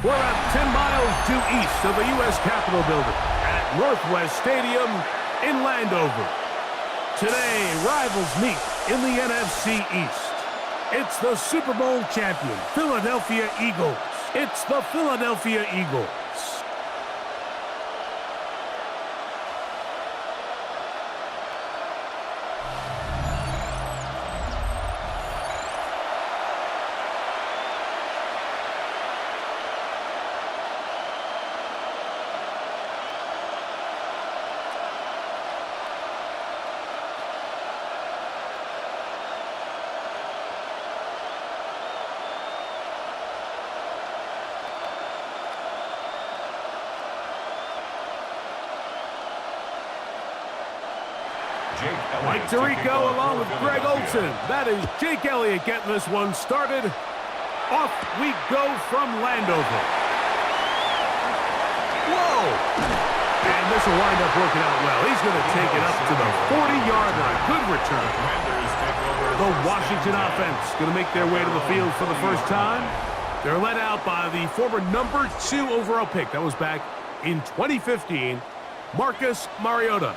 We're about 10 miles due east of the U.S. Capitol building at Northwest Stadium in Landover. Today, rivals meet in the NFC East. It's the Super Bowl champion, Philadelphia Eagles. It's the Philadelphia Eagles. Mike Tirico along with Greg Olson. That is Jake Elliott getting this one started. Off we go from Landover. Whoa! And this will wind up working out well. He's going to take it up to the 40-yard line. Good return. The Washington offense going to make their way to the field for the first time. They're led out by the former number 2 overall pick. That was back in 2015, Marcus Mariota.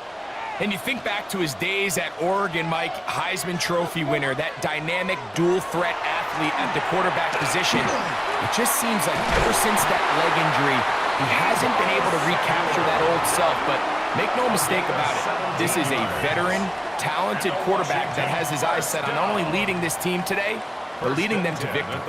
And you think back to his days at Oregon, Mike, Heisman Trophy winner, that dynamic dual-threat athlete at the quarterback position. It just seems like ever since that leg injury, he hasn't been able to recapture that old self. But make no mistake about it, this is a veteran, talented quarterback that has his eyes set on not only leading this team today, but leading them to victory.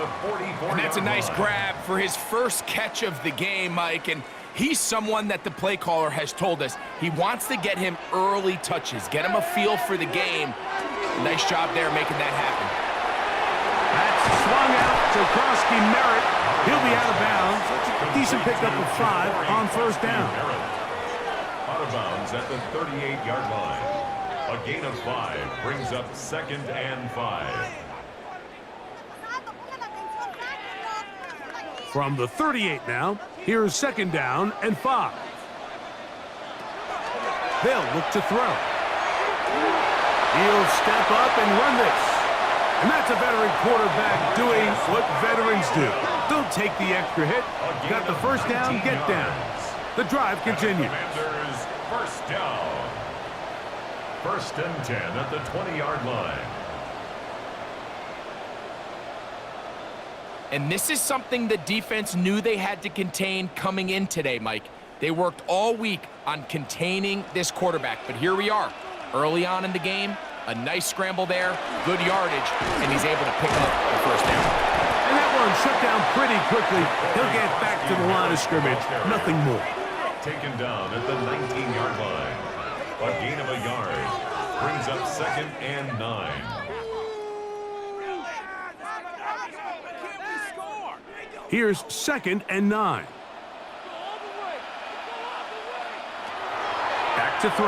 And that's a nice grab for his first catch of the game, Mike. And he's someone that the play caller has told us he wants to get him early touches, get him a feel for the game. Nice job there making that happen. That's swung out to Krosky Merritt. He'll be out of bounds. Decent pickup of 5 on first down. Out of bounds at the 38-yard line. A gain of 5 brings up 2nd and 5. From the 38 now, here's 2nd down and 5. They'll look to throw. He'll step up and run this. And that's a veteran quarterback doing what veterans do. Don't take the extra hit. Got the first down, get down. The drive continues. Commanders first down. 1st and 10 at the 20-yard line. And this is something the defense knew they had to contain coming in today, Mike. They worked all week on containing this quarterback, but here we are. Early on in the game, a nice scramble there, good yardage, and he's able to pick up the first down. And that one shut down pretty quickly. He'll get back to the line of scrimmage, nothing more. Taken down at the 19-yard line. A gain of a yard brings up 2nd and 9. Here's 2nd and 9. Back to throw.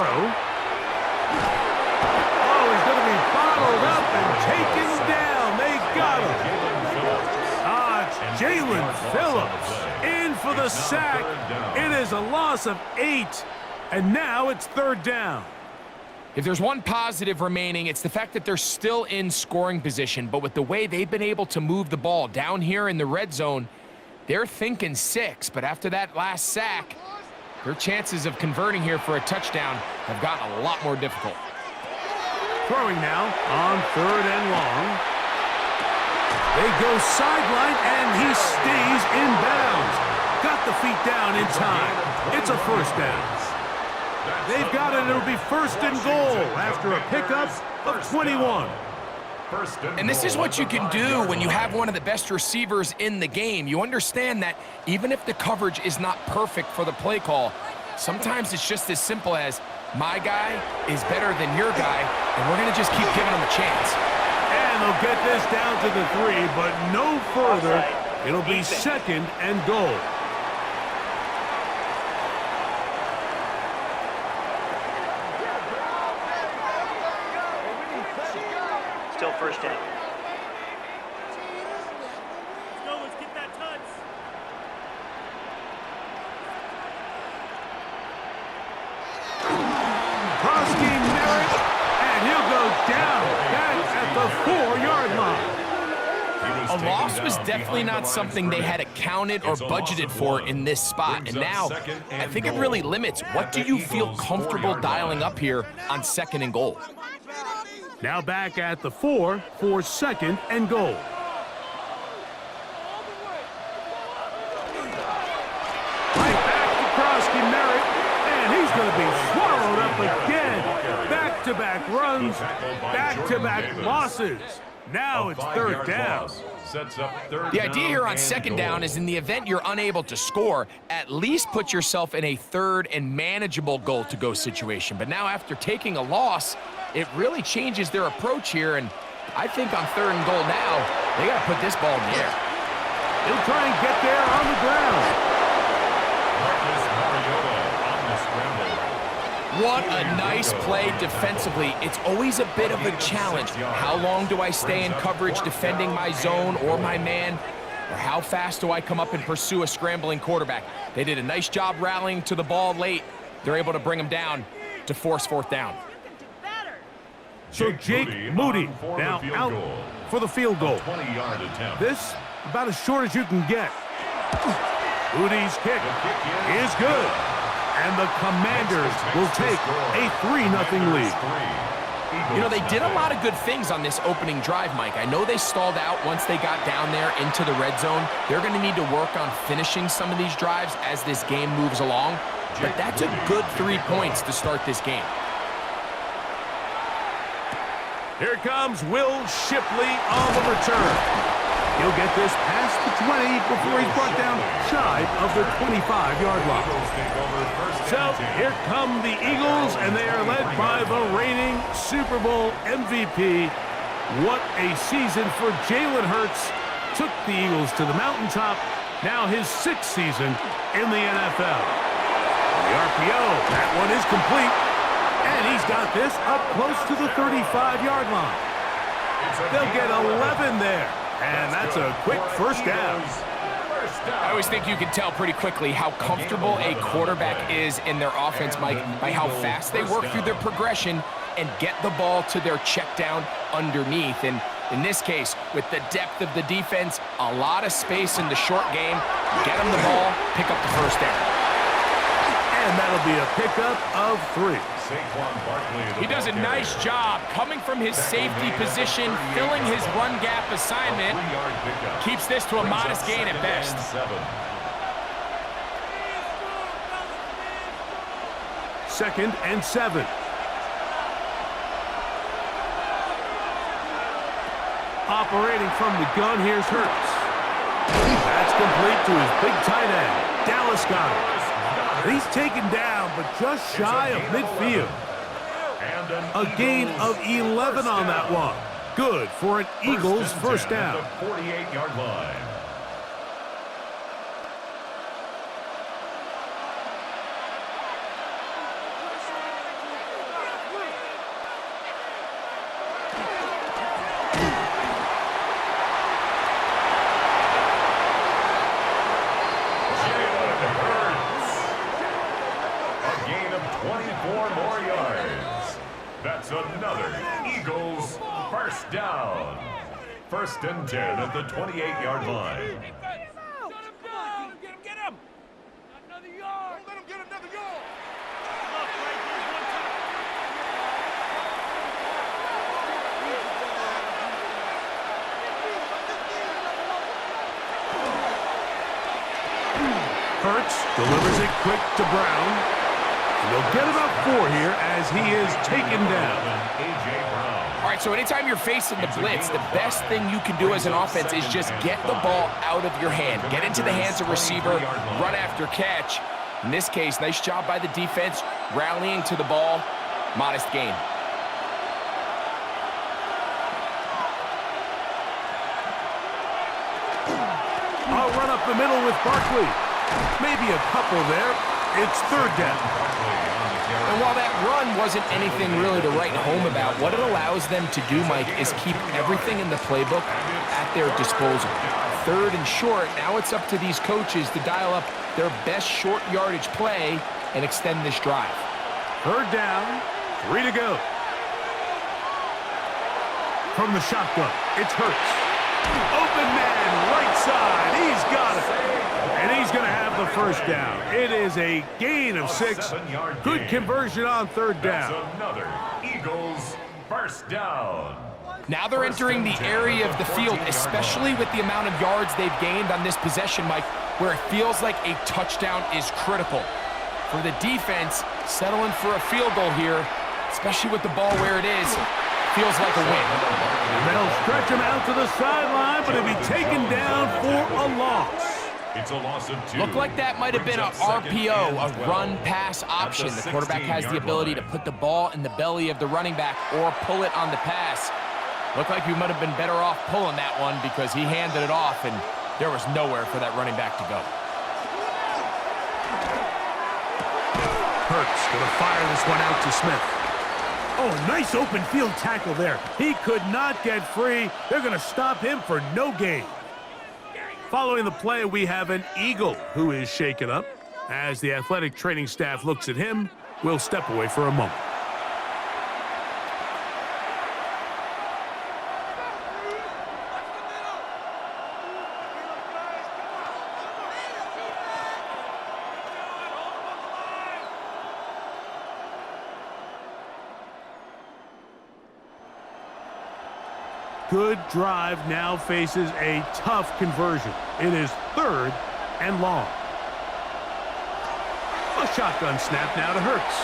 Oh, he's going to be bottled up and taken down. They got him. It's Jalen Phillips in for the sack. It is a loss of 8, and now it's 3rd down. If there's one positive remaining, it's the fact that they're still in scoring position. But with the way they've been able to move the ball down here in the red zone, they're thinking 6. But after that last sack, their chances of converting here for a touchdown have gotten a lot more difficult. Throwing now on 3rd and long. They go sideline, and he stays in bounds. Got the feet down in time. It's a first down. They've got it. It'll be 1st and goal after a pickup of 21. And this is what you can do when you have one of the best receivers in the game. You understand that even if the coverage is not perfect for the play call, sometimes it's just as simple as, my guy is better than your guy, and we're going to just keep giving him a chance. And they'll get this down to the 3, but no further. It'll be 2nd and goal. Still first down. Let's get that touch. Krosky Merritt, and he'll go down back at the 4-yard line. A loss was definitely not something they had accounted or budgeted for in this spot. And now, I think it really limits. What do you feel comfortable dialing up here on 2nd and goal? Now back at the 4 for 2nd and goal. Right back to Krosky Merritt, and he's going to be swallowed up again. Back-to-back runs, back-to-back losses. Now it's 3rd down. The idea here on 2nd down is in the event you're unable to score, at least put yourself in a 3rd and manageable goal-to-go situation. But now after taking a loss, it really changes their approach here, and I think on 3rd and goal now, they got to put this ball in the air. He'll try and get there on the ground. What a nice play defensively. It's always a bit of a challenge. How long do I stay in coverage defending my zone or my man? Or how fast do I come up and pursue a scrambling quarterback? They did a nice job rallying to the ball late. They're able to bring him down to force 4th down. So Jake Moody now out for the field goal. This about as short as you can get. Moody's kick is good. And the Commanders will take a 3-0 lead. You know, they did a lot of good things on this opening drive, Mike. I know they stalled out once they got down there into the red zone. They're going to need to work on finishing some of these drives as this game moves along. But that's a good 3 points to start this game. Here comes Will Shipley on the return. He'll get this past the 20 before he's brought down shy of the 25-yard line. So here come the Eagles, and they are led by the reigning Super Bowl MVP. What a season for Jalen Hurts. Took the Eagles to the mountaintop. Now his 6th season in the NFL. The RPO, that one is complete. And he's got this up close to the 35-yard line. They'll get 11 there. And that's a quick 1st down. I always think you can tell pretty quickly how comfortable a quarterback is in their offense, Mike, by how fast they work through their progression and get the ball to their check down underneath. And in this case, with the depth of the defense, a lot of space in the short game, get them the ball, pick up the 1st down. And that'll be a pickup of 3. He does a nice job coming from his safety position, filling his run gap assignment. Keeps this to a modest gain at best. Second and 7. Operating from the gun, here's Hurts. That's complete to his big tight end, Dallas Goedert. He's taken down, but just shy of midfield. A gain of 11 on that one. Good for an Eagles 1st down. 48-yard line. That's another Eagles 1st down. 1st and 10 at the 28-yard line. Get him! Another yard! Let him get another yard! Hurts delivers it quick to Brown. They'll get about 4 here as he is taken down. All right, so anytime you're facing the blitz, the best thing you can do as an offense is just get the ball out of your hand. Get into the hands of receiver, run after catch. In this case, nice job by the defense, rallying to the ball. Modest gain. I'll run up the middle with Barkley. Maybe a couple there. It's 3rd down. And while that run wasn't anything really to write home about, what it allows them to do, Mike, is keep everything in the playbook at their disposal. 3rd and short, now it's up to these coaches to dial up their best short yardage play and extend this drive. 3rd down, 3 to go. From the shotgun, it's Hurts. Open man. side. He's got it. And he's going to have the first down. It is a gain of 6. Good conversion on third down. That's another Eagles first down. Now they're entering the area of the field, especially with the amount of yards they've gained on this possession, Mike, where it feels like a touchdown is critical. For the defense, settling for a field goal here, especially with the ball where it is, feels like a win. And they'll stretch him out to the sideline, but he'll be taken down for a loss. It's a loss of 2. Looked like that might have been an RPO, a run-pass option. The quarterback has the ability to put the ball in the belly of the running back or pull it on the pass. Looked like we might have been better off pulling that one because he handed it off, and there was nowhere for that running back to go. Hurts going to fire this one out to Smith. Oh, nice open field tackle there. He could not get free. They're going to stop him for no gain. Following the play, we have an Eagle who is shaken up. As the athletic training staff looks at him, we'll step away for a moment. Good drive now faces a tough conversion. It is 3rd and long. A shotgun snap now to Hurts.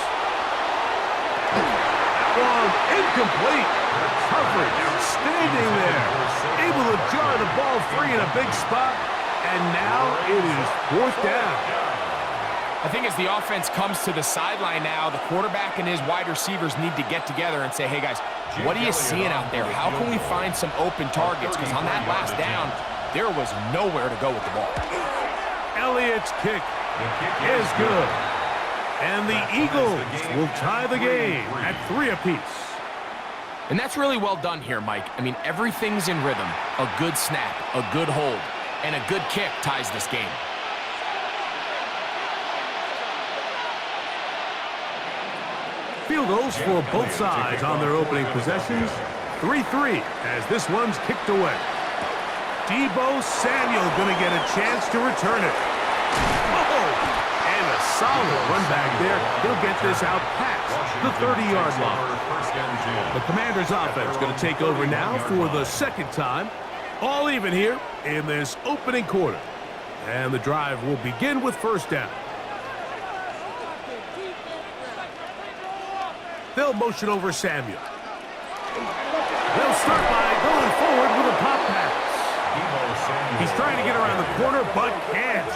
That one incomplete. Coverage outstanding there. Able to jar the ball free in a big spot. And now it is 4th down. I think as the offense comes to the sideline now, the quarterback and his wide receivers need to get together and say, hey, guys, what are you seeing out there? How can we find some open targets? Because on that last down, there was nowhere to go with the ball. Elliott's kick is good. And the Eagles will tie the game at 3 apiece. And that's really well done here, Mike. I mean, everything's in rhythm. A good snap, a good hold, and a good kick ties this game. Field goals for both sides on their opening possessions. 3-3 as this one's kicked away. Deebo Samuel going to get a chance to return it. Oh, and a solid run back there. He'll get this out past the 30-yard line. The Commanders' offense going to take over now for the second time. All even here in this opening quarter. And the drive will begin with first down. They'll motion over Samuel. They'll start by going forward with a pop pass. He's trying to get around the corner, but can't.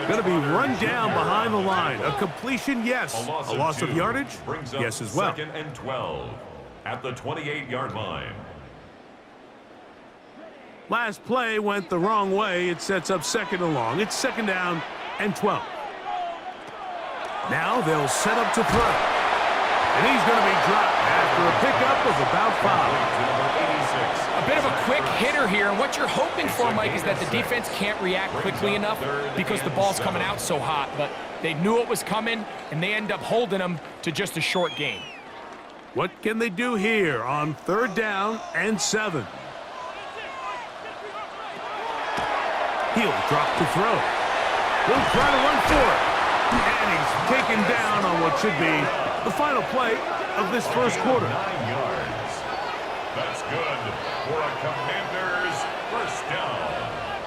Going to be run down behind the line. A completion, yes. A loss of yardage, yes as well. 2nd and 12 at the 28-yard line. Last play went the wrong way. It sets up 2nd and long. It's 2nd down and 12. Now they'll set up to throw. And he's going to be dropped after a pickup of about 5. A bit of a quick hitter here, and what you're hoping for, Mike, is that the defense can't react quickly enough because the ball's coming out so hot, but they knew it was coming, and they end up holding them to just a short gain. What can they do here on 3rd down and 7? He'll drop to throw. He'll try to run for it. And he's taken down on what should be the final play of this first quarter. 9 yards. That's good for a Commanders first down.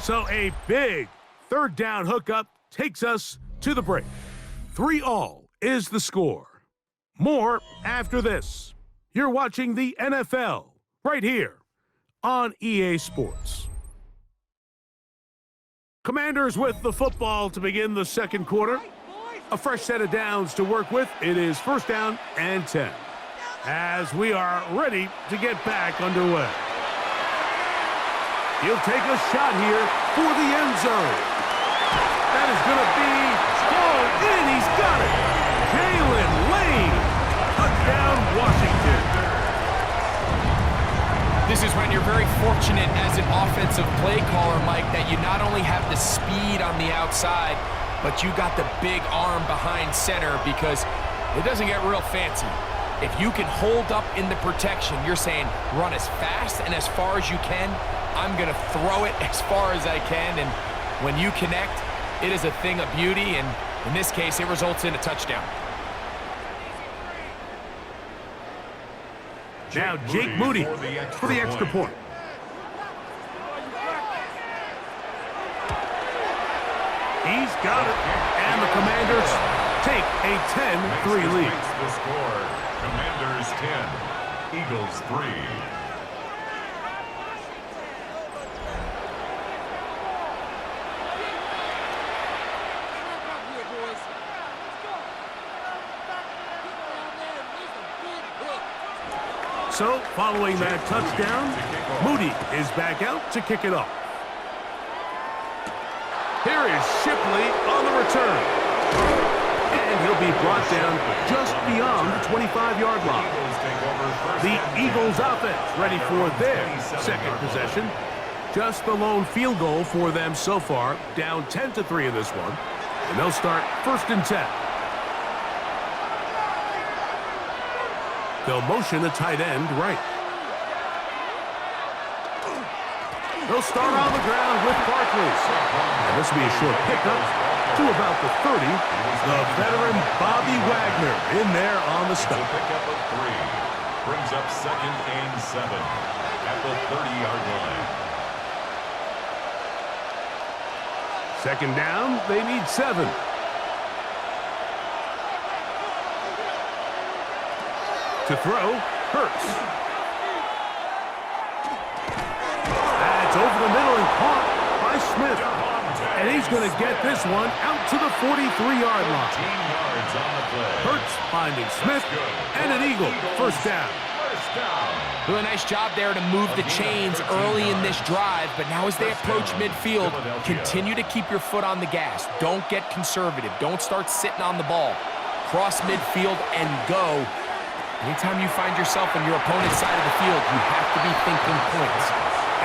So a big 3rd down hookup takes us to the break. 3-all is the score. More after this. You're watching the NFL right here on EA Sports. Commanders with the football to begin the second quarter. A fresh set of downs to work with. It is 1st down and 10. As we are ready to get back underway. He'll take a shot here for the end zone. That is going to be called in. He's got it. Jalen Lane. Touchdown, Washington. This is when you're very fortunate as an offensive play caller, Mike, that you not only have the speed on the outside, but you got the big arm behind center, because it doesn't get real fancy. If you can hold up in the protection, you're saying run as fast and as far as you can, I'm going to throw it as far as I can, and when you connect, it is a thing of beauty, and in this case, it results in a touchdown. Now Jake Moody for the extra point. He's got it, and the Commanders take a 10-3 lead. The score, Commanders 10, Eagles 3. So, following that touchdown, Moody is back out to kick it off. Here is Shipley on the return. And he'll be brought down just beyond the 25-yard line. The Eagles offense ready for their second possession. Just the lone field goal for them so far, down 10-3 in this one. And they'll start 1st and 10. They'll motion a tight end right. They'll start on the ground with Barkley. And this will be a short pickup to about the 30. The veteran Bobby Wagner in there on the stop. Pickup of 3 brings up 2nd and 7 at the 30-yard line. 2nd down, they need 7. To throw, Hurts. That's over the middle and caught by Smith. And he's going to get this one out to the 43-yard line. Hurts finding Smith and an Eagle. 1st down. Doing a nice job there to move the chains early in this drive, but now as they approach midfield, continue to keep your foot on the gas. Don't get conservative. Don't start sitting on the ball. Cross midfield and go. Anytime you find yourself on your opponent's side of the field, you have to be thinking points.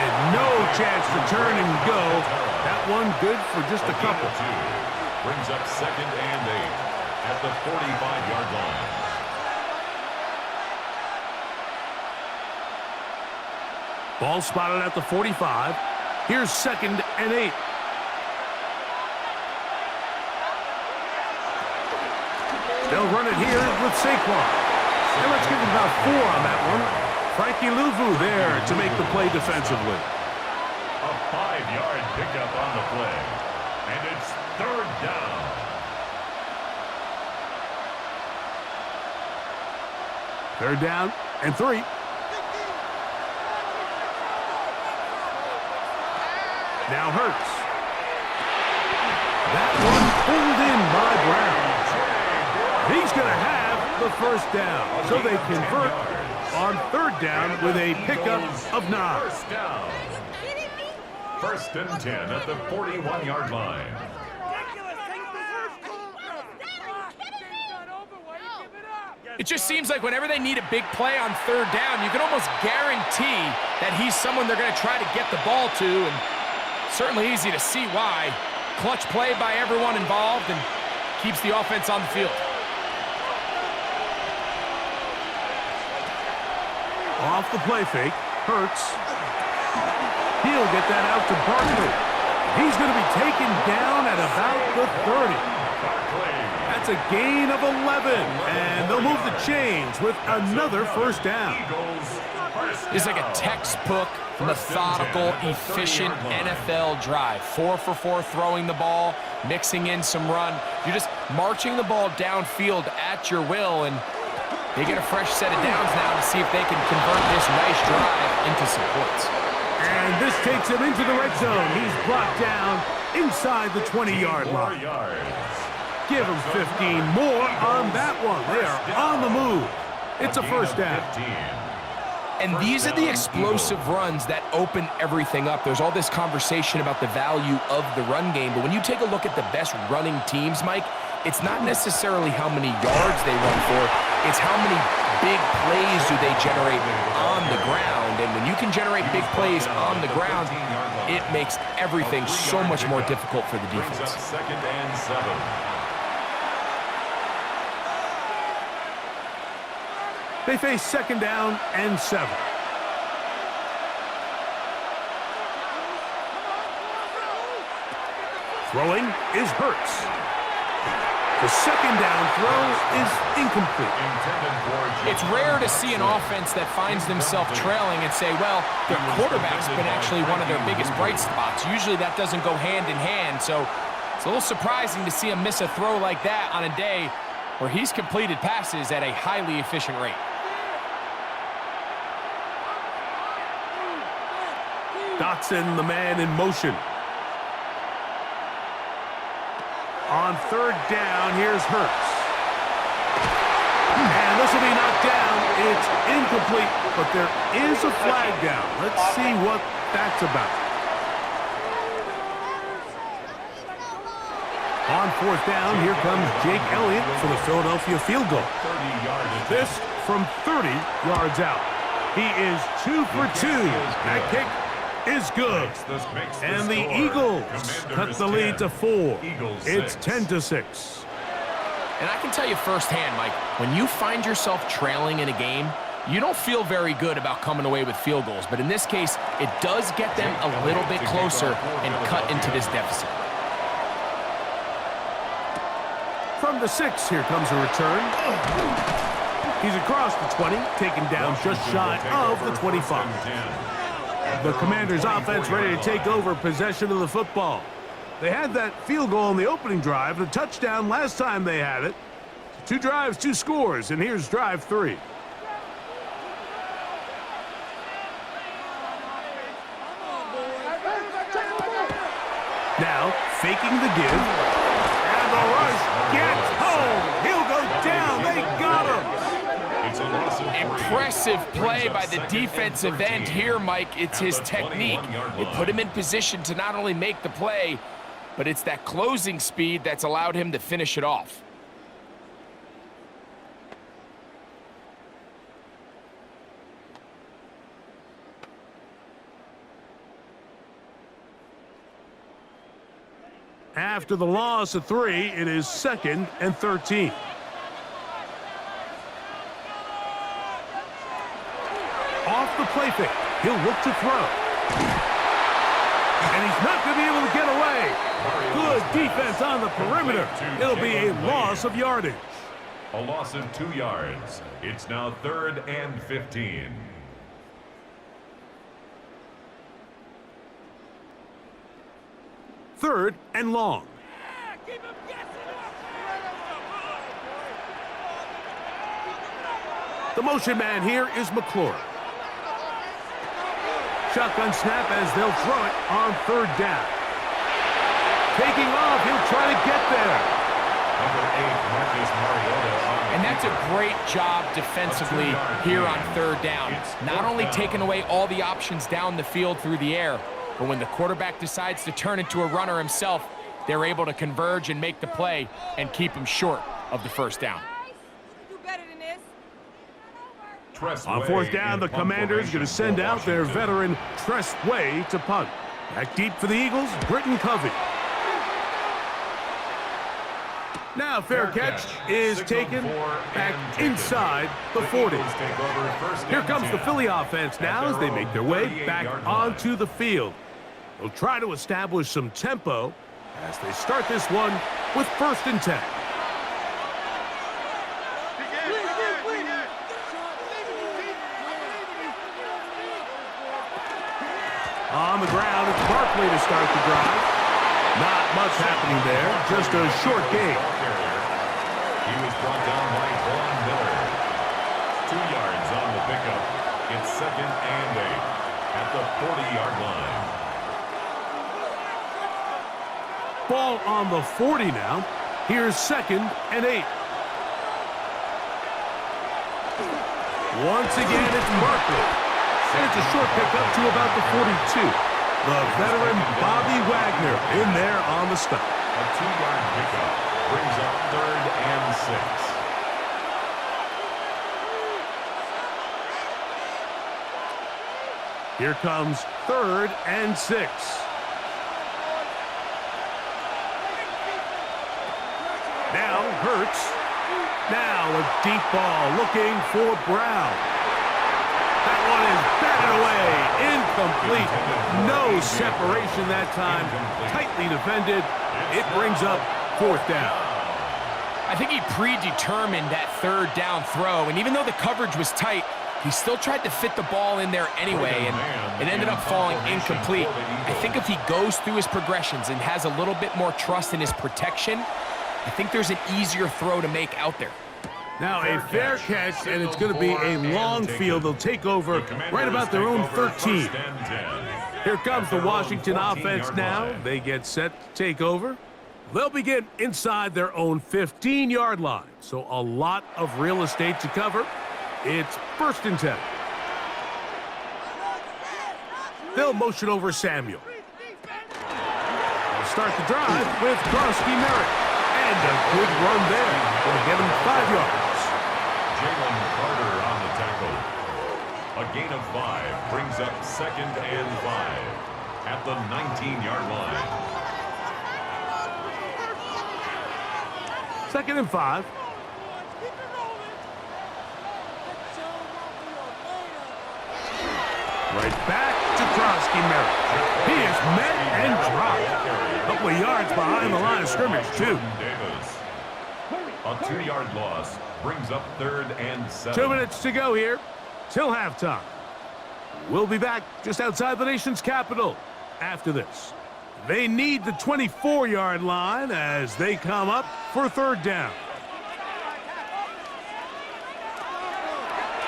And no chance to turn and go. That one good for just a couple. Brings up 2nd and 8 at the 45-yard line. Ball spotted at the 45. Here's 2nd and 8. They'll run it here with Saquon. And let's give him about 4 on that one. Frankie Louvu there to make the play defensively. A 5-yard pickup on the play. And it's 3rd down. Third down and 3. Now Hurts. That one pulled in by Brown. He's going to have the 1st down. So they convert on 3rd down with a pickup of 9. 1st down. 1st and 10 at the 41-yard line. It just seems like whenever they need a big play on 3rd down, you can almost guarantee that he's someone they're going to try to get the ball to, and certainly easy to see why. Clutch play by everyone involved and keeps the offense on the field. Off the play fake, Hurts. He'll get that out to Barkley. He's going to be taken down at about the 30. That's a gain of 11, and they'll move the chains with another 1st down. It's like a textbook, methodical, efficient NFL drive. 4 for 4 throwing the ball, mixing in some run. You're just marching the ball downfield at your will, and they get a fresh set of downs now to see if they can convert this nice drive into some points. And this takes him into the red zone. He's brought down inside the 20-yard line. Give him 15 more on that one. They are on the move. It's a 1st down. And these are the explosive runs that open everything up. There's all this conversation about the value of the run game, but when you take a look at the best running teams, Mike, it's not necessarily how many yards they run for, it's how many big plays do they generate on the ground. And when you can generate big plays on the ground, it makes everything so much more difficult for the defense. 2nd and 7. They face 2nd down and 7. Throwing is Hurts. The second down throw is incomplete. It's rare to see an offense that finds themselves trailing and say, well, their quarterback's been actually one of their biggest bright spots. Usually that doesn't go hand in hand, so it's a little surprising to see him miss a throw like that on a day where he's completed passes at a highly efficient rate. Dotson, the man in motion. On third down, here's Hurts. And this will be knocked down. It's incomplete, but there is a flag down. Let's see what that's about. On fourth down, here comes Jake Elliott for the Philadelphia field goal. This from 30 yards out. He is 2 for 2. That kick is good. And the Eagles cut the lead to 4. It's 10-6. And I can tell you firsthand, Mike, when you find yourself trailing in a game, you don't feel very good about coming away with field goals. But in this case, it does get them a little bit closer and cut into this deficit. From the 6, here comes a return. He's across the 20, taken down just shy of the 25. The Commanders' offense ready to take over possession of the football. They had that field goal on the opening drive, the touchdown last time they had it. 2 drives, 2 scores, and here's drive 3. Now, faking the give, and the rush gets home. He'll go down. They got him. Impressive play by the defensive end here, Mike. It's his technique. It put him in position to not only make the play, but it's that closing speed that's allowed him to finish it off. After the loss of 3, it is 2nd and 13. Off the play fake, he'll look to throw. And he's not going to be able to get away. Good defense on the perimeter. It'll be a loss of yardage. A loss of 2 yards. It's now 3rd and 15. Third and long. The motion man here is McLaurin. Shotgun snap as they'll throw it on 3rd down. Taking off, he'll try to get there. Number 8, Marcus Mariota. And that's a great job defensively here on 3rd down. Not only taking away all the options down the field through the air, but when the quarterback decides to turn into a runner himself, they're able to converge and make the play and keep him short of the 1st down. On 4th down, the Commanders going to send out their veteran Tress Way to punt. Back deep for the Eagles, Britton Covey. Now fair catch is taken back inside the 40. Here comes the Philly offense now as they make their way back onto the field. They'll try to establish some tempo as they start this one with 1st and 10. On the ground, it's Barkley to start the drive. Not much happening there, just a short gain. He was brought down by Von Miller. 2 yards on the pickup. It's 2nd and 8 at the 40-yard line. Ball on the 40 now. Here's 2nd and 8. Once again, it's Barkley. And it's a short pickup to about the 42. The veteran Bobby Wagner in there on the stop. A 2-yard pickup brings up 3rd and 6. Here comes 3rd and 6. Now Hurts. Now a deep ball looking for Brown. That one is batted away. Incomplete. No separation that time. Tightly defended. It brings up 4th down. I think he predetermined that 3rd down throw, and even though the coverage was tight, he still tried to fit the ball in there anyway, and it ended up falling incomplete. I think if he goes through his progressions and has a little bit more trust in his protection, I think there's an easier throw to make out there. Now a fair catch, and it's going to be a long field. They'll take over right about their own 13. Here comes the Washington offense now. They get set to take over. They'll begin inside their own 15-yard line, so a lot of real estate to cover. It's 1st and 10. They'll motion over Samuel. They'll start the drive with Krosky Merritt. And a good run there. Going to get him 5 yards. Jalen Carter on the tackle. A gain of 5 brings up 2nd and 5 at the 19-yard line. 2nd and 5. Right back to Krosky Merritt. He is met and dropped. A couple of yards behind the line of scrimmage, too. A 2-yard loss brings up 3rd and 7. 2 minutes to go here till halftime. We'll be back just outside the nation's capital after this. They need the 24-yard line as they come up for 3rd down.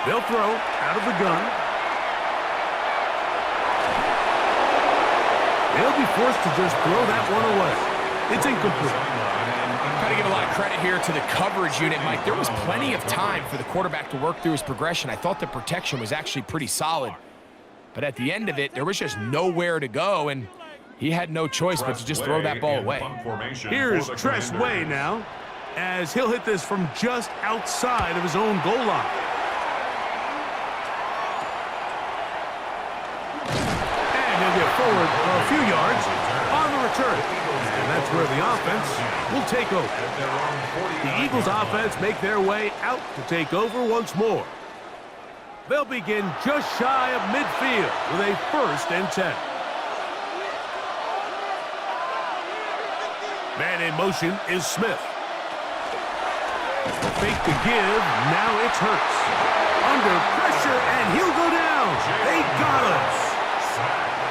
They'll throw out of the gun. They'll be forced to just throw that one away. It's incomplete. Got to give a lot of credit here to the coverage unit, Mike. There was plenty of time for the quarterback to work through his progression. I thought the protection was actually pretty solid. But at the end of it, there was just nowhere to go, and he had no choice but to just throw that ball away. Here's Tress Way now, as he'll hit this from just outside of his own goal line. And he'll get forward a few yards on the return. And that's where the offense will take over. The Eagles offense make their way out to take over once more. They'll begin just shy of midfield with a 1st and 10. Man in motion is Smith. Fake to give, now it's Hurts. Under pressure, and he'll go down. They got us.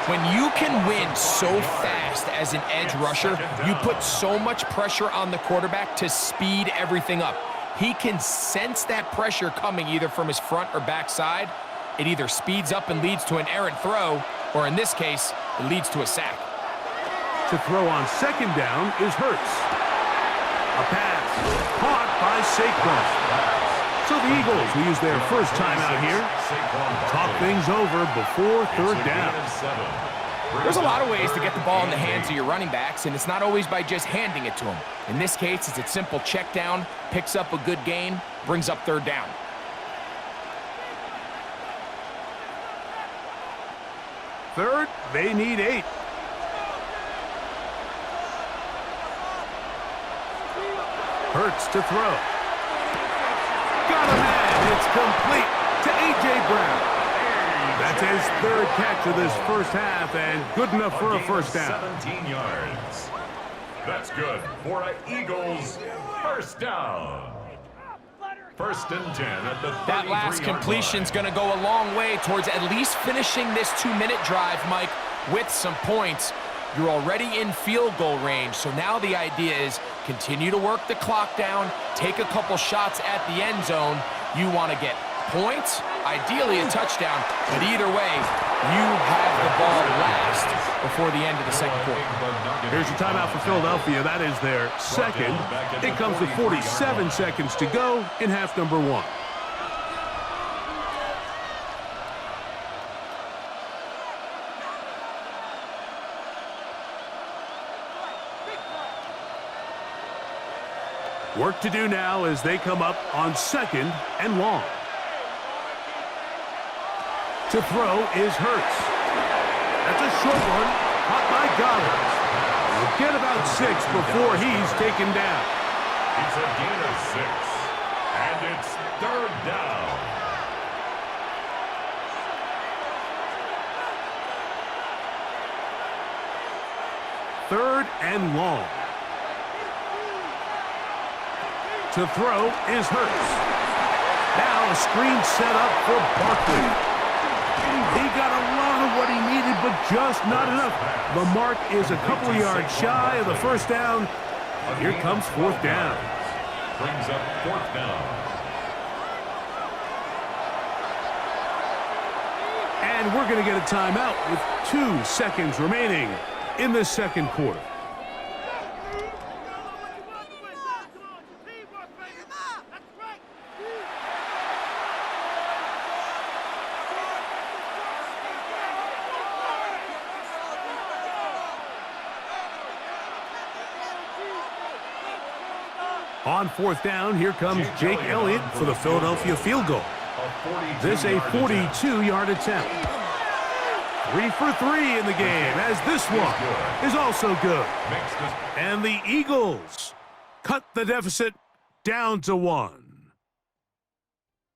When you can win so fast as an edge rusher, you put so much pressure on the quarterback to speed everything up. He can sense that pressure coming either from his front or back side. It either speeds up and leads to an errant throw, or in this case, it leads to a sack. To throw on 2nd down is Hurts. A pass caught by Saquon. So the Eagles will use their first time out here. Talk things over before 3rd down. There's a lot of ways to get the ball in the hands of your running backs, and it's not always by just handing it to them. In this case, it's a simple check down, picks up a good gain, brings up 3rd down. Third, they need 8. Hurts to throw. Got a man. It's complete to A.J. Brown. That's his 3rd catch of this first half, and good enough for a 1st down. 17 yards. That's good for an Eagles 1st down. 1st and 10 at the 33-yard line. That last completion's going to go a long way towards at least finishing this 2-minute drive, Mike, with some points. You're already in field goal range, so now the idea is continue to work the clock down, take a couple shots at the end zone. You want to get points, ideally a touchdown, but either way, you have the ball last before the end of the 2nd quarter. Here's your timeout for Philadelphia. That is their 2nd. It comes with 47 seconds to go in half number 1. Work to do now as they come up on 2nd and long. To throw is Hurts. That's a short one, caught by Goddard. We'll get about 6 before he's taken down. It's a gain of 6, and it's 3rd down. Third and long. To throw is Hurts. Now a screen set up for Barkley. He got a lot of what he needed, but just not enough. The mark is a couple of yards shy of the first down. Here comes fourth down. Brings up fourth down. And we're going to get a timeout with 2 seconds remaining in the second quarter. On fourth down, here comes Jake Elliott for the Philadelphia field goal. This a 42-yard attempt. 3 for 3 in the game, as this one is also good. And the Eagles cut the deficit down to 1.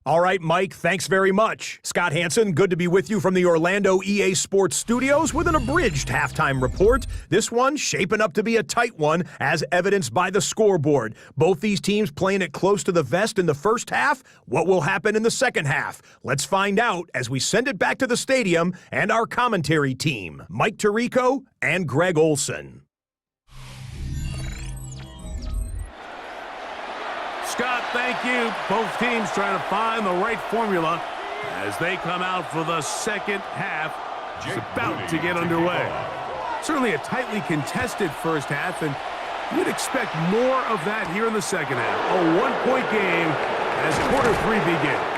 All right, Mike, thanks very much. Scott Hansen, good to be with you from the Orlando EA Sports Studios with an abridged halftime report. This one shaping up to be a tight one, as evidenced by the scoreboard. Both these teams playing it close to the vest in the first half. What will happen in the second half? Let's find out as we send it back to the stadium and our commentary team, Mike Tirico and Greg Olson. Scott, thank you. Both teams trying to find the right formula as they come out for the second half. It's about to get underway. Certainly a tightly contested first half, and you'd expect more of that here in the second half. A one-point game as quarter 3 begins.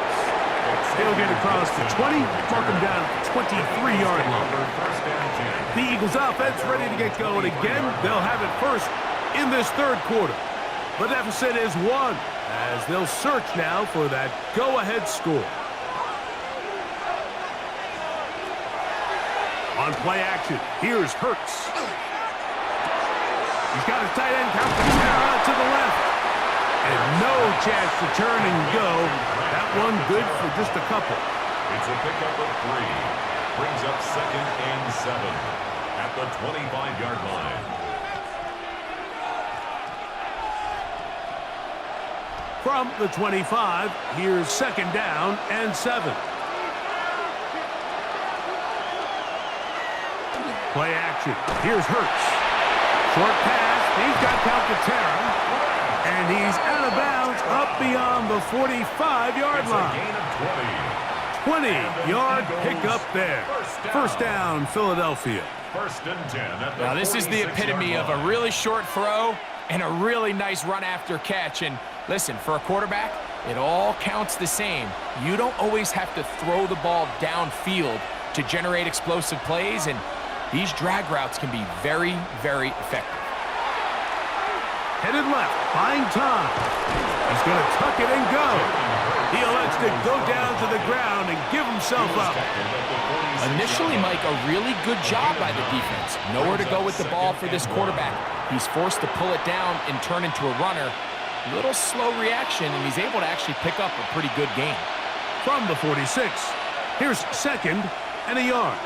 They'll get across the 20, mark them down at the 23-yard line. The Eagles offense ready to get going again. They'll have it first in this third quarter. The deficit is 1, as they'll search now for that go-ahead score. On play action, here's Hurts. He's got his tight end, Calcaterra, to the left. And no chance to turn and go. That one good for just a couple. It's a pickup of 3. Brings up second and 7 at the 25-yard line. From the 25, here's second down and 7. Play action. Here's Hurts. Short pass. He's got Calcaterra. And he's out of bounds up beyond the 45-yard line. 20-yard pickup there. First down, Philadelphia. First and 10. Now, this is the epitome of a really short throw and a really nice run after catch. And listen, for a quarterback, it all counts the same. You don't always have to throw the ball downfield to generate explosive plays, and these drag routes can be very, very effective. Headed left, buying time. He's going to tuck it and go. He elects to go down to the ground and give himself up. Initially, Mike, a really good job by the defense. Nowhere to go with the ball for this quarterback. He's forced to pull it down and turn into a runner. Little slow reaction, and he's able to actually pick up a pretty good game. From the 46, here's second and a yard.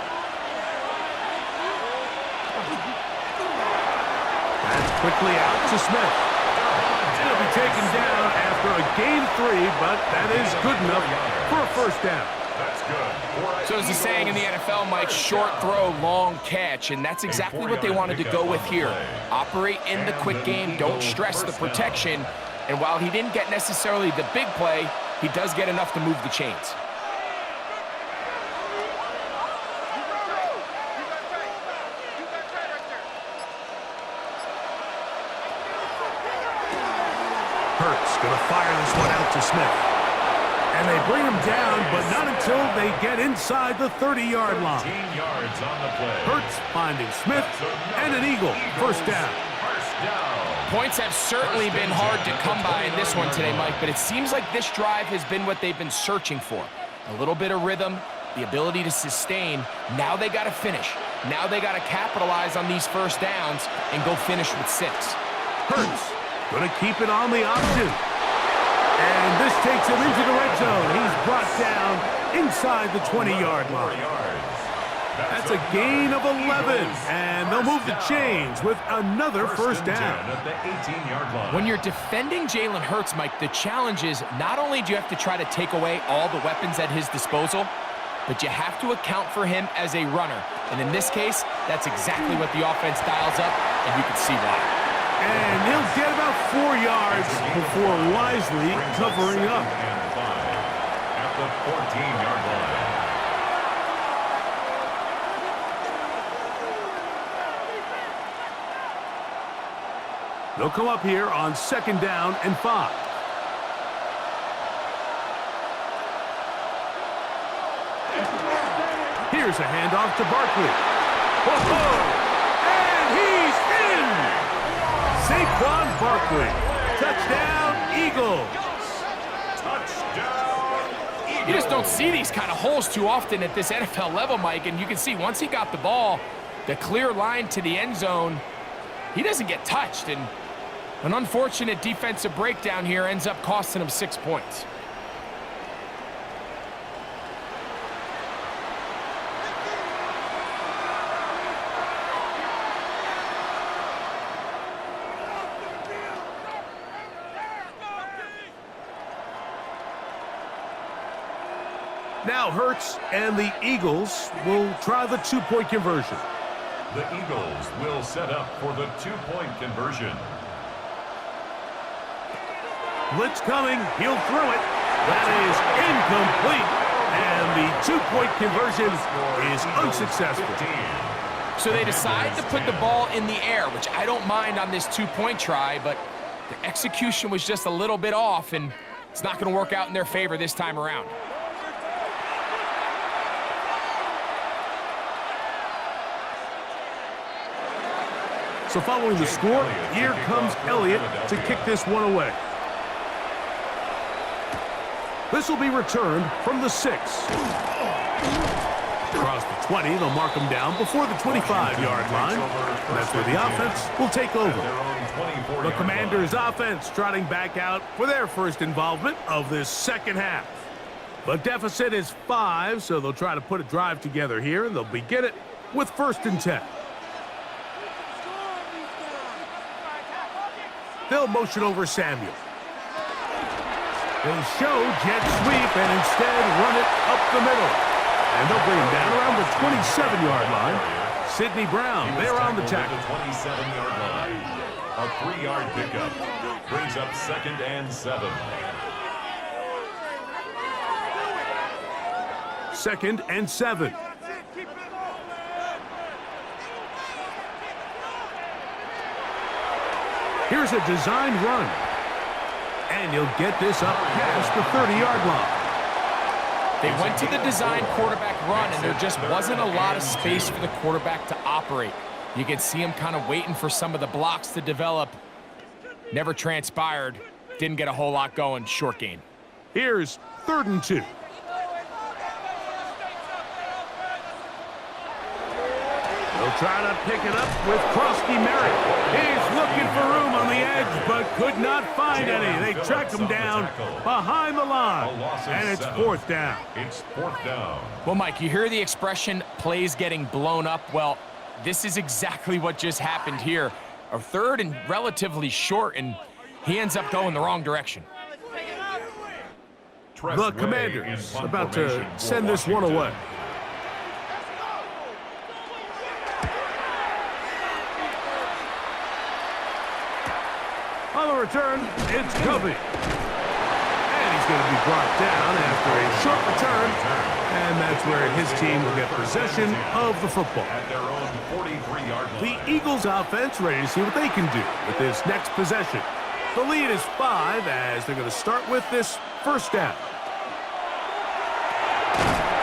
That's quickly out to Smith. He'll be taken down after a game 3, but that is good enough for a first down. That's good. So as the saying in the NFL, Mike, short throw, long catch, and that's exactly what they wanted to go with here. Operate in the quick game, don't stress the protection, and while he didn't get necessarily the big play, he does get enough to move the chains. Hurts going to fire this one out to Smith. And they bring him down, but not until they get inside the 30-yard line. 15 yards on the play. Hurts finding Smith and an Eagle. First down. First down. Points have certainly been hard to come by in this one today, Mike, but it seems like this drive has been what they've been searching for. A little bit of rhythm, the ability to sustain. Now they got to finish. Now they got to capitalize on these first downs and go finish with 6. Hurts going to keep it on the option. And this takes him into the red zone. He's brought down inside the 20-yard line. That's a gain of 11, and they'll move the chains with another first down. At the 18-yard line. When you're defending Jalen Hurts, Mike, the challenge is not only do you have to try to take away all the weapons at his disposal, but you have to account for him as a runner. And in this case, that's exactly what the offense dials up, and you can see why. And he'll get about 4 yards before wisely covering up. And 5 at the 14-yard line. They'll come up here on 2nd down and 5. Here's a handoff to Barkley. And he's in! Saquon Barkley. Touchdown, Eagles. Touchdown, Eagles. You just don't see these kind of holes too often at this NFL level, Mike, and you can see once he got the ball, the clear line to the end zone, he doesn't get touched, and an unfortunate defensive breakdown here ends up costing him 6 points. Now Hurts and the Eagles will try the 2-point conversion. The Eagles will set up for the 2-point conversion. Blitz coming. He'll throw it. That is incomplete. And the 2-point conversion is unsuccessful. So they decide to put the ball in the air, which I don't mind on this 2-point try, but the execution was just a little bit off, and it's not going to work out in their favor this time around. So following the score, here comes Elliott to kick this one away. This will be returned from the 6. Across the 20, they'll mark him down before the 25-yard line. And that's where the offense will take over. The Commanders' offense trotting back out for their first involvement of this second half. The deficit is 5, so they'll try to put a drive together here, and they'll begin it with 1st and 10. They'll motion over Samuel. They'll show jet sweep and instead run it up the middle. And they'll bring him down around the 27-yard line. Sidney Brown, they're on the tackle. The 27-yard line. A 3-yard pickup brings up 2nd and 7. 2nd and 7. Here's a design run. And he'll get this up past the 30-yard line. They went to the design quarterback run, and there just wasn't a lot of space for the quarterback to operate. You can see him kind of waiting for some of the blocks to develop. Never transpired. Didn't get a whole lot going. Short gain. Here's 3rd and 2. They'll try to pick it up with Krosky Merritt. He's looking for room on the edge, but could not find any. They track him down behind the line, and it's 4th down. It's 4th down. Well, Mike, you hear the expression, plays getting blown up. Well, this is exactly what just happened here. A 3rd and relatively short, and he ends up going the wrong direction. The Commanders about to send this one away. On the return, it's Covey. And he's going to be brought down after a short return. And that's where his team will get possession of the football. At their own 43-yard line. The Eagles offense ready to see what they can do with this next possession. The lead is 5 as they're going to start with this 1st down.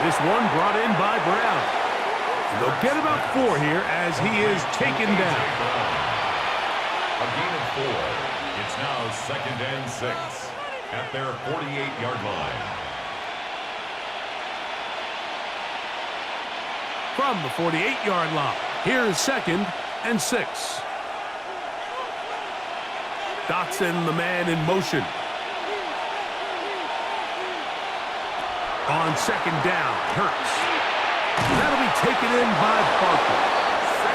This one brought in by Brown. And they'll get about 4 here as he is taken down. A gain of 4. It's now 2nd and 6 at their 48-yard line. From the 48-yard line, here's 2nd and 6. Dotson, the man in motion. On 2nd down, Hurts. That'll be taken in by Barkley.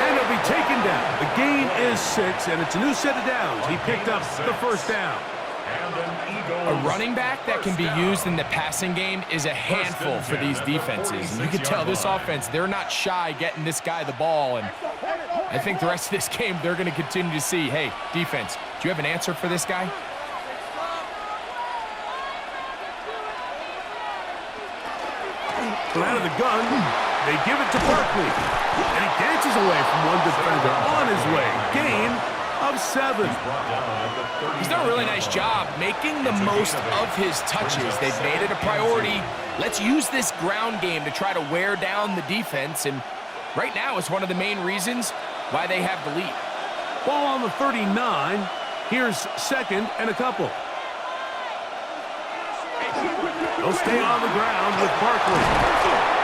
And he'll be taken down. The gain is 6, and it's a new set of downs. He picked up the first down. A running back that can be used in the passing game is a handful for these defenses. And you can tell this offense, they're not shy getting this guy the ball. And I think the rest of this game, they're going to continue to see, hey, defense, do you have an answer for this guy? Out of the gun, they give it to Barkley. And he dances away from one defender on his way. Gain of 7. He's done a really nice job making the most of his touches. They've made it a priority. Let's use this ground game to try to wear down the defense. And right now, it's one of the main reasons why they have the lead. Ball on the 39. Here's second and a couple. They'll stay on the ground with Barkley.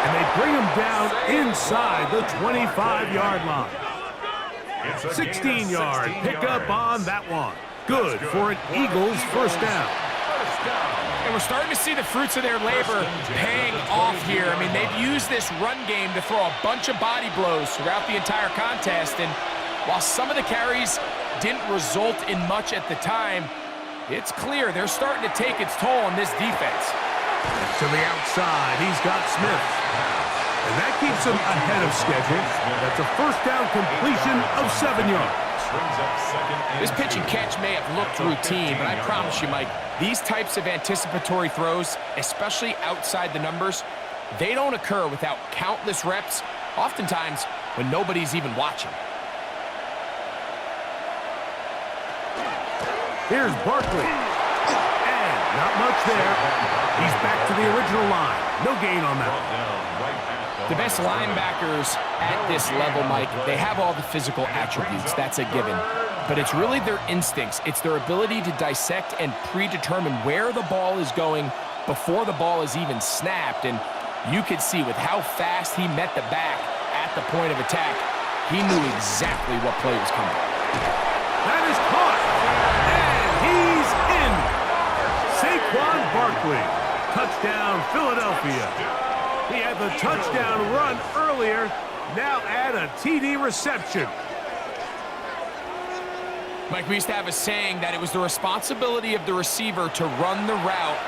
And they bring him down inside the 25-yard line. 16-yard pickup on that one. Good for an Eagles first down. And we're starting to see the fruits of their labor paying off here. I mean, they've used this run game to throw a bunch of body blows throughout the entire contest. And while some of the carries didn't result in much at the time, it's clear they're starting to take its toll on this defense. To the outside, he's got Smith. And that keeps him ahead of schedule. That's a first down completion of 7 yards. This pitch and catch may have looked routine, but I promise you, Mike, these types of anticipatory throws, especially outside the numbers, they don't occur without countless reps, oftentimes when nobody's even watching. Here's Barkley. And not much there. He's back to the original line. No gain on that. The best linebackers at this level, Mike, they have all the physical attributes. That's a given. But it's really their instincts. It's their ability to dissect and predetermine where the ball is going before the ball is even snapped. And you could see with how fast he met the back at the point of attack, he knew exactly what play was coming. That is caught. And he's in. Saquon Barkley. Touchdown, Philadelphia. He had the touchdown run earlier. Now add a TD reception. Mike, we used to have a saying that it was the responsibility of the receiver to run the route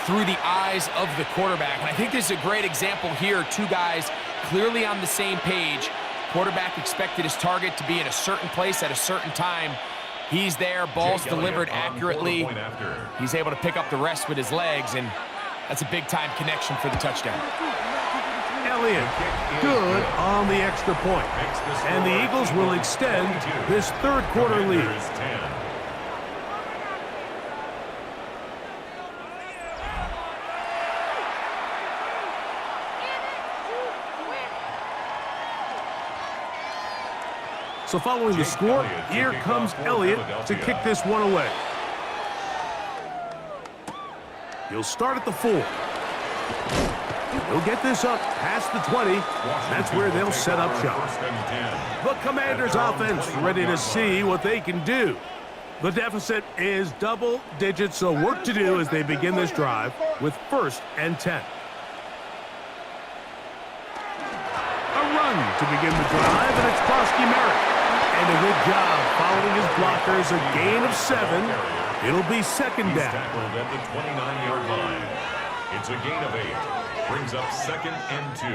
through the eyes of the quarterback. And I think this is a great example here. Two guys clearly on the same page. Quarterback expected his target to be in a certain place at a certain time. He's there, ball's delivered accurately. He's able to pick up the rest with his legs, and that's a big-time connection for the touchdown. Elliott, good on the extra point. And the Eagles will extend this third quarter lead. So following the score, here comes Elliott to kick this one away. He'll start at the 4. He'll get this up past the 20. That's where they'll set up shop. The Commanders' offense ready to see what they can do. The deficit is double digits, so work to do as they begin this drive with 1st and 10. A run to begin the drive, and it's Krosky Merritt. And a good job following his blockers, a gain of 7. It'll be second down. Tackled at the 29-yard line. It's a gain of 8. Brings up 2nd and 2.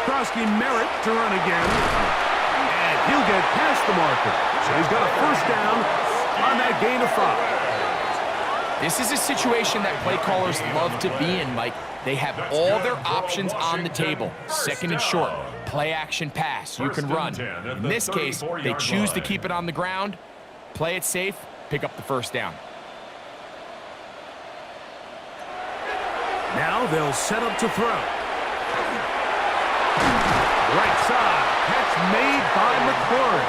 Krosky Merritt to run again. And he'll get past the marker. So he's got a first down on that gain of 5. This is a situation that play callers love to be in, Mike. They have all their options on the table. 2nd and short, play action pass, you can run. In this case, they choose to keep it on the ground, play it safe, pick up the first down. Now they'll set up to throw. Right side, catch made by McLaurin.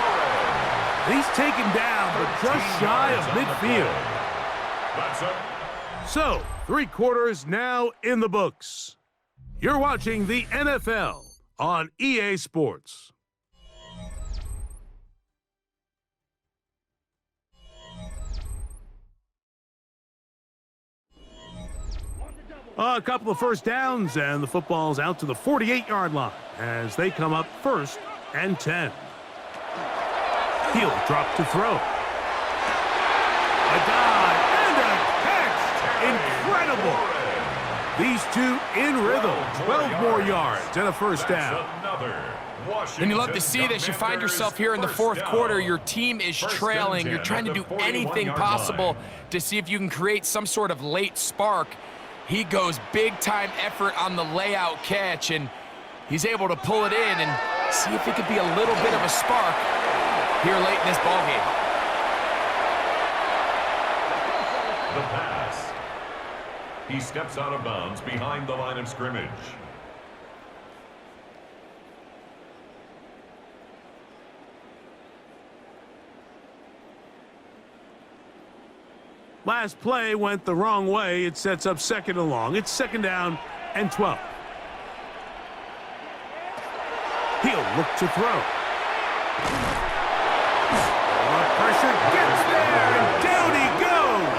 He's taken down, but just shy of midfield. So, 3 quarters now in the books. You're watching the NFL on EA Sports. A couple of first downs, and the football's out to the 48-yard line as they come up 1st and 10. He'll drop to throw. A dive and a catch. Incredible. These two in rhythm. 12 more yards and a first down. And you love to see this. You find yourself here in the 4th quarter. Your team is trailing. You're trying to do anything possible to see if you can create some sort of late spark. He goes big-time effort on the layout catch, and he's able to pull it in and see if it could be a little bit of a spark here late in this ballgame. The pass. He steps out of bounds behind the line of scrimmage. Last play went the wrong way. It sets up 2nd and long. It's 2nd down and 12. He'll look to throw. Pressure gets there, and down he goes.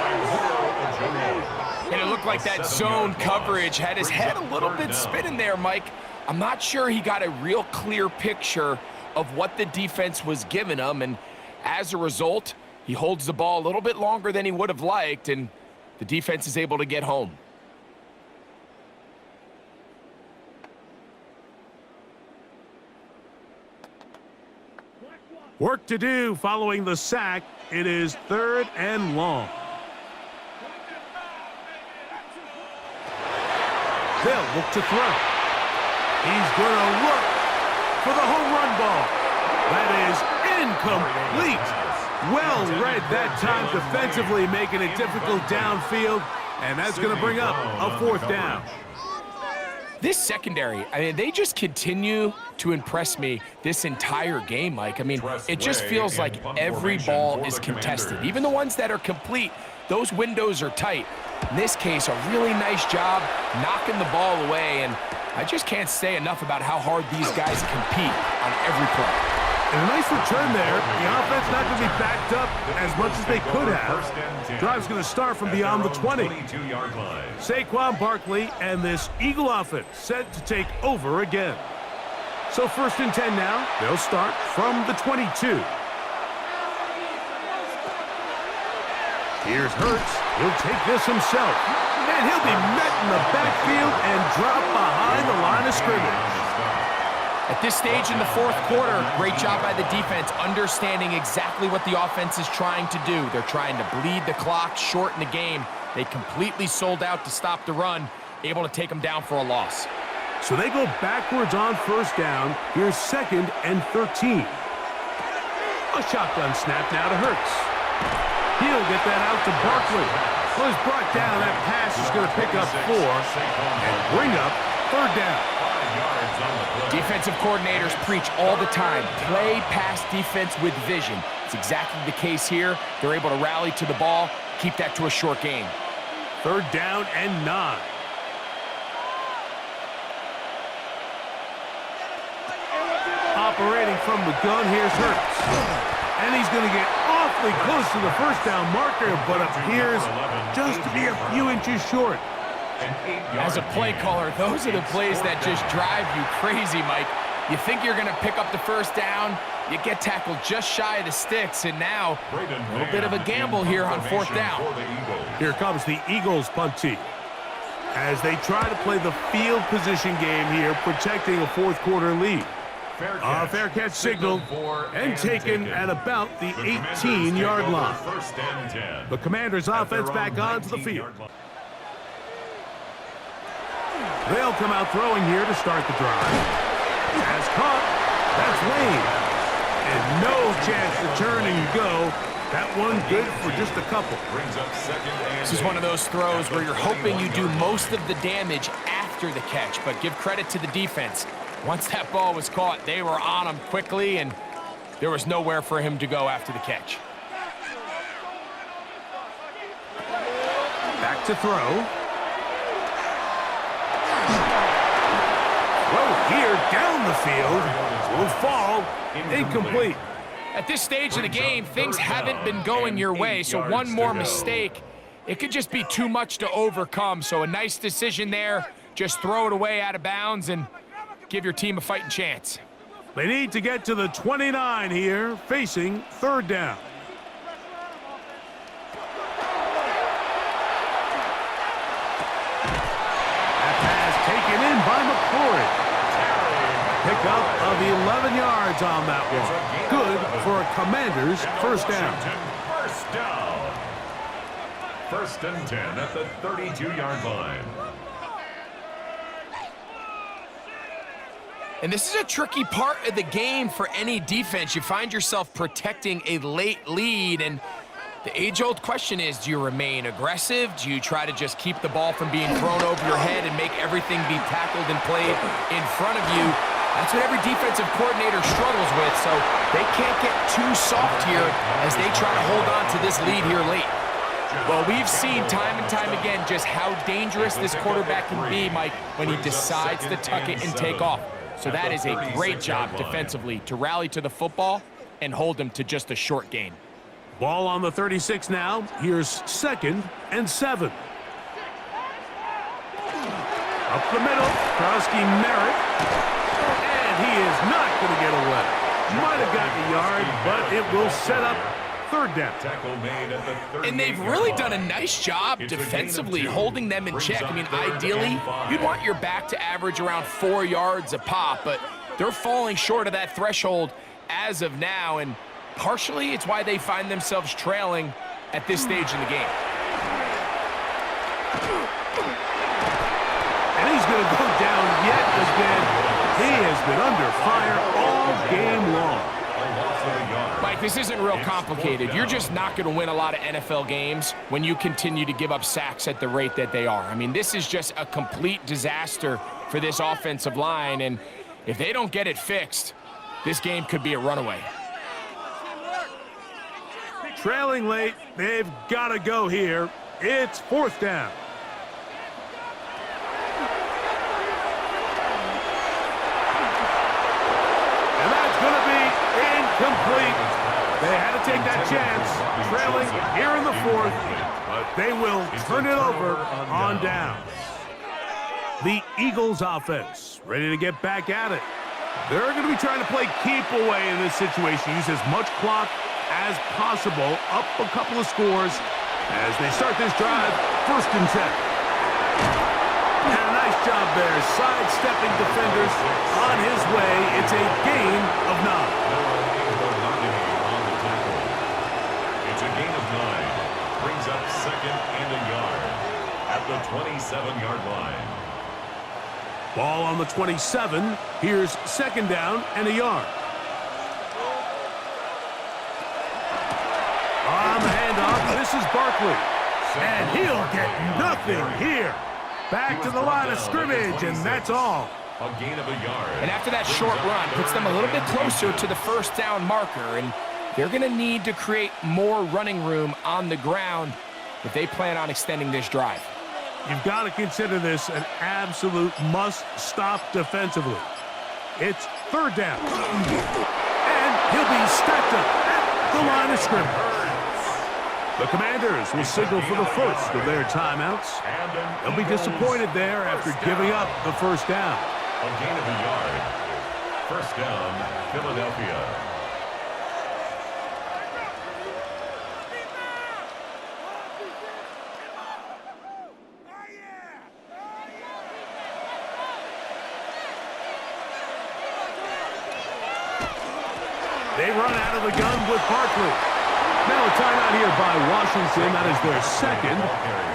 And it looked like that zone coverage had his head a little bit spinning there, Mike. I'm not sure he got a real clear picture of what the defense was giving him, and as a result, he holds the ball a little bit longer than he would have liked, and the defense is able to get home. Work to do following the sack. It is 3rd and long. They'll look to throw. He's going to look for the home run ball. That is incomplete. Well read that time defensively, making it difficult downfield, and that's going to bring up a 4th down. This secondary, I mean, they just continue to impress me this entire game, Mike. I mean, it just feels like every ball is contested. Even the ones that are complete, those windows are tight. In this case, a really nice job knocking the ball away, and I just can't say enough about how hard these guys compete on every play. And a nice return there. The offense not going to be backed up as much as they could have. Drive's going to start from beyond the 20. Saquon Barkley and this Eagle offense set to take over again. So 1st and 10 now. They'll start from the 22. Here's Hurts. He'll take this himself. And he'll be met in the backfield and dropped behind the line of scrimmage. At this stage in the 4th quarter, great job by the defense, understanding exactly what the offense is trying to do. They're trying to bleed the clock, shorten the game. They completely sold out to stop the run, able to take them down for a loss. So they go backwards on 1st down. Here's 2nd and 13. A shotgun snap now to Hurts. He'll get that out to Barkley. Well, he's brought down. That pass is going to pick up 4 and bring up 3rd down. Defensive coordinators preach all the time, play pass defense with vision. It's exactly the case here. They're able to rally to the ball, keep that to a short game. 3rd down and 9. Operating from the gun, here's Hurts. And he's going to get awfully close to the 1st down marker, but appears just to be a few inches short. As a play caller, those are the plays that just drive you crazy, Mike. You think you're going to pick up the 1st down, you get tackled just shy of the sticks, and now a little bit of a gamble here on 4th down. Here comes the Eagles punt team as they try to play the field position game here, protecting a 4th quarter lead. A fair catch signaled and taken at about the 18-yard line. The Commanders' offense back onto the field. They'll come out throwing here to start the drive. Has caught. That's Wayne. And no chance to turn and go. That one good for just a couple. This is one of those throws where you're hoping you do most of the damage after the catch, but give credit to the defense. Once that ball was caught, they were on him quickly, and there was nowhere for him to go after the catch. Back to throw. Here down the field will fall incomplete. At this stage of the game, things haven't been going your way, so one more mistake it could just be too much to overcome. So a nice decision there. Just throw it away out of bounds and give your team a fighting chance. They need to get to the 29 here, facing third down. That pass taken in by McClory. Pickup of 11 yards on that one. Good for a Commanders first down. First down. First and 10 at the 32-yard line. And this is a tricky part of the game for any defense. You find yourself protecting a late lead, and the age-old question is, do you remain aggressive? Do you try to just keep the ball from being thrown over your head and make everything be tackled and played in front of you? That's what every defensive coordinator struggles with, so they can't get too soft here as they try to hold on to this lead here late. Well, we've seen time and time again just how dangerous this quarterback can be, Mike, when he decides to tuck it and take off. So that is a great job defensively to rally to the football and hold them to just a short gain. Ball on the 36 now. Here's second and 7. Up the middle, Krowski Merritt. And he is not going to get away. Might have gotten a yard, but it will set up third down. And they've really done a nice job defensively holding them in check. I mean, ideally, you'd want your back to average around 4 yards a pop, but they're falling short of that threshold as of now, and partially it's why they find themselves trailing at this stage in the game. And he's going to go down yet again. He has been under fire all game long. Mike, this isn't real complicated. You're just not going to win a lot of NFL games when you continue to give up sacks at the rate that they are. I mean, this is just a complete disaster for this offensive line, and if they don't get it fixed, this game could be a runaway. Trailing late, they've got to go here. It's fourth down. And that's going to be incomplete. They had to take that chance, trailing here in the fourth, but they will turn it over on downs. The Eagles offense ready to get back at it. They're going to be trying to play keep away in this situation. Use as much clock as possible, up a couple of scores as they start this drive, first and 10. And a nice job there, sidestepping defenders on his way. It's a gain of 9. Brings up second and a yard at the 27-yard line. Ball on the 27. Here's second down and a yard. On the handoff, this is Barkley. And he'll get nothing here. Back to the line of scrimmage, and that's all. A gain of a yard. And after that short run, puts them a little bit closer to the first down marker, and they're going to need to create more running room on the ground if they plan on extending this drive. You've got to consider this an absolute must-stop defensively. It's third down. And he'll be stacked up at the line of scrimmage. The Commanders will signal for the first of their timeouts. They'll be disappointed there after giving up the first down. A gain of a yard. First down, Philadelphia. They run out of the gun with Barkley. Now a timeout here by Washington. That is their second.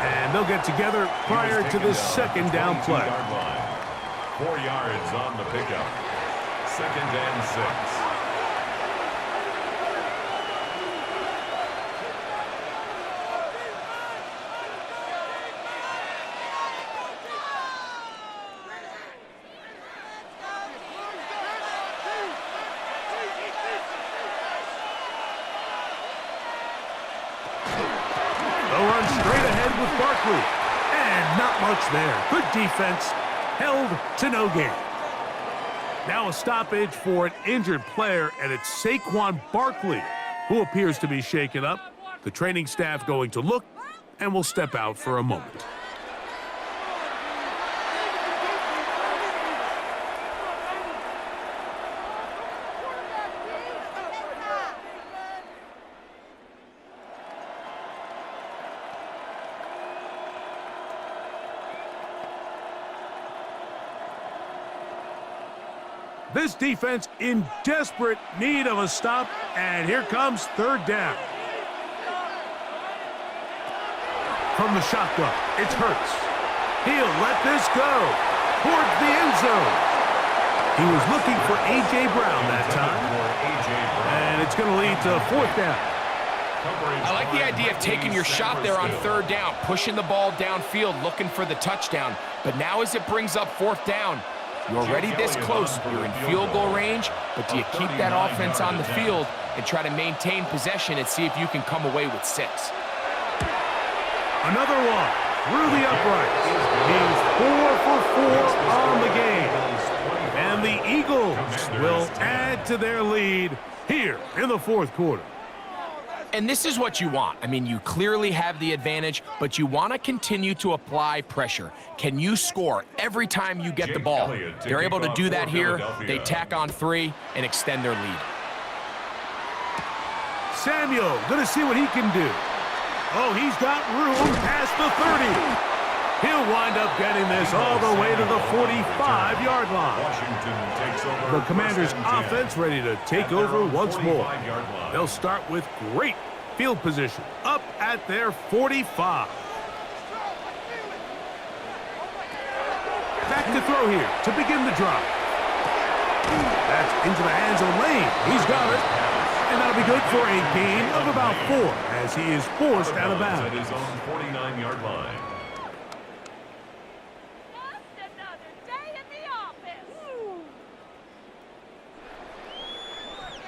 And they'll get together prior to this second down play. 4 yards on the pickup. Second and 6. Barkley. And not much there. Good defense. Held to no gain. Now a stoppage for an injured player, and it's Saquon Barkley who appears to be shaken up. The training staff going to look and will step out for a moment. This defense in desperate need of a stop, and here comes third down. From the shotgun, it's Hurts. He'll let this go towards the end zone. He was looking for A.J. Brown that time, and it's going to lead to fourth down. I like the idea of taking your shot there on third down, pushing the ball downfield, looking for the touchdown. But now as it brings up fourth down, you're already this close. You're in field goal range, but do you keep that offense on the field and try to maintain possession and see if you can come away with 6? Another one through the uprights. He's 4 for 4 on the game. And the Eagles will add to their lead here in the fourth quarter. And this is what you want. I mean, you clearly have the advantage, but you want to continue to apply pressure. Can you score every time you get the ball? They're able to do that here. They tack on 3 and extend their lead. Samuel going to see what he can do. Oh, he's got room past the 30. He'll wind up getting this all the way to the 45-yard line. The Commanders' offense ready to take over once more. They'll start with great field position up at their 45. Back to throw here to begin the drive. That's into the hands of Lane. He's got it. And that'll be good for a gain of about 4 as he is forced out of bounds. At his own 49-yard line.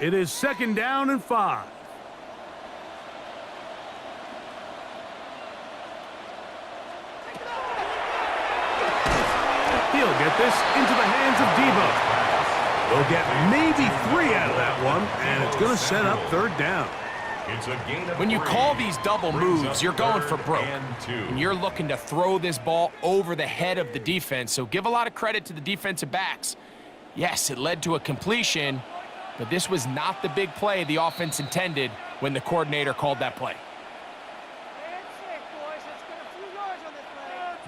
It is second down and 5. He'll get this into the hands of Debo. They'll get maybe 3 out of that one, and it's going to set up third down. It's a gain of 3. When you call these double moves, you're going for broke. And you're looking to throw this ball over the head of the defense, so give a lot of credit to the defensive backs. Yes, it led to a completion, but this was not the big play the offense intended when the coordinator called that play.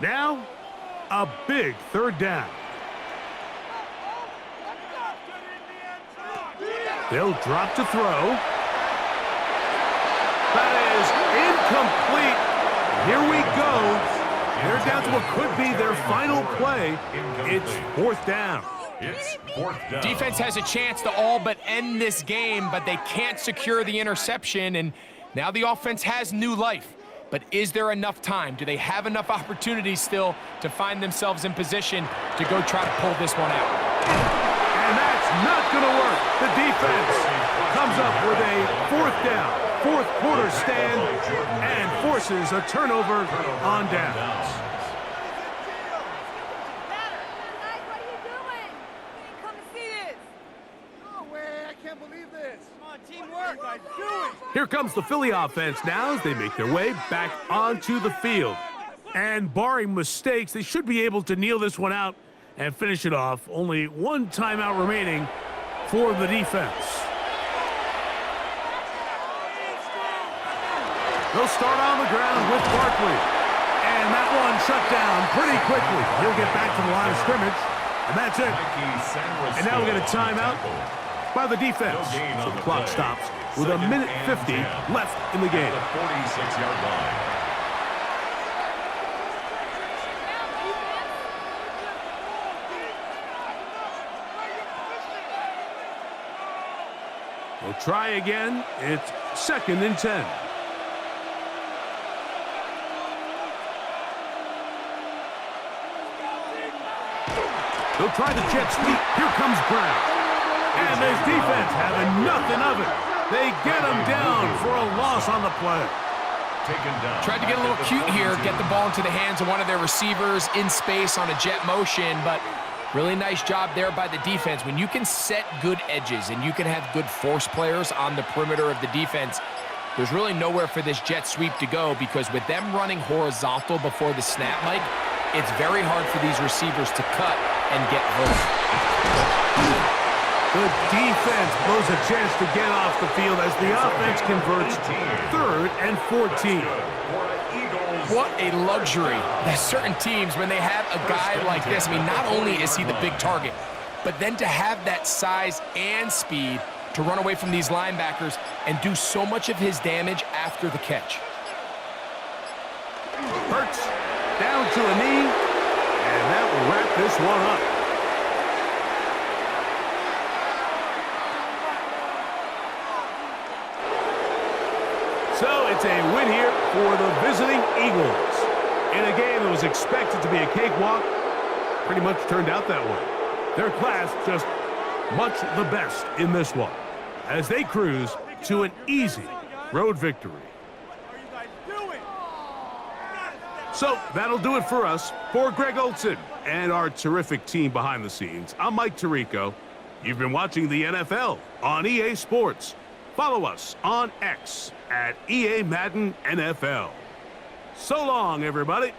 Now, a big third down. They'll drop to throw. That is incomplete. Here we go. They're down to what could be their final play. It's fourth down. It's fourth down. Defense has a chance to all but end this game, but they can't secure the interception, and now the offense has new life. But is there enough time? Do they have enough opportunities still to find themselves in position to go try to pull this one out? And that's not going to work. The defense comes up with a fourth down, fourth quarter stand, and forces a turnover on downs. Here comes the Philly offense now as they make their way back onto the field. And barring mistakes, they should be able to kneel this one out and finish it off. Only one timeout remaining for the defense. They'll start on the ground with Barkley. And that one shut down pretty quickly. He'll get back to the line of scrimmage. And that's it. And now we get a timeout by the defense. So the clock stops with a minute 50 left in the game. 46-yard line. We'll try again. It's second and 10. They'll try the jet sweep. Here comes Brown. And this defense having nothing of it. They get him down for a loss on the play. Taken down. Tried to get a little cute here, get the ball into the hands of one of their receivers in space on a jet motion, but really nice job there by the defense. When you can set good edges and you can have good force players on the perimeter of the defense, There's really nowhere for this jet sweep to go because with them running horizontal before the snap, Mike, it's very hard for these receivers to cut and get home. The defense blows a chance to get off the field as the offense converts 3rd and 14. What a luxury that certain teams, when they have a guy like this, I mean, not only is he the big target, but then to have that size and speed to run away from these linebackers and do so much of his damage after the catch. Hurts down to a knee, and that will wrap this one up. So it's a win here for the visiting Eagles. In a game that was expected to be a cakewalk, pretty much turned out that way. Their class just much the best in this one as they cruise to an easy road victory. So that'll do it for us. For Greg Olson and our terrific team behind the scenes, I'm Mike Tirico. You've been watching the NFL on EA Sports. Follow us on X at EA Madden NFL. So long, everybody.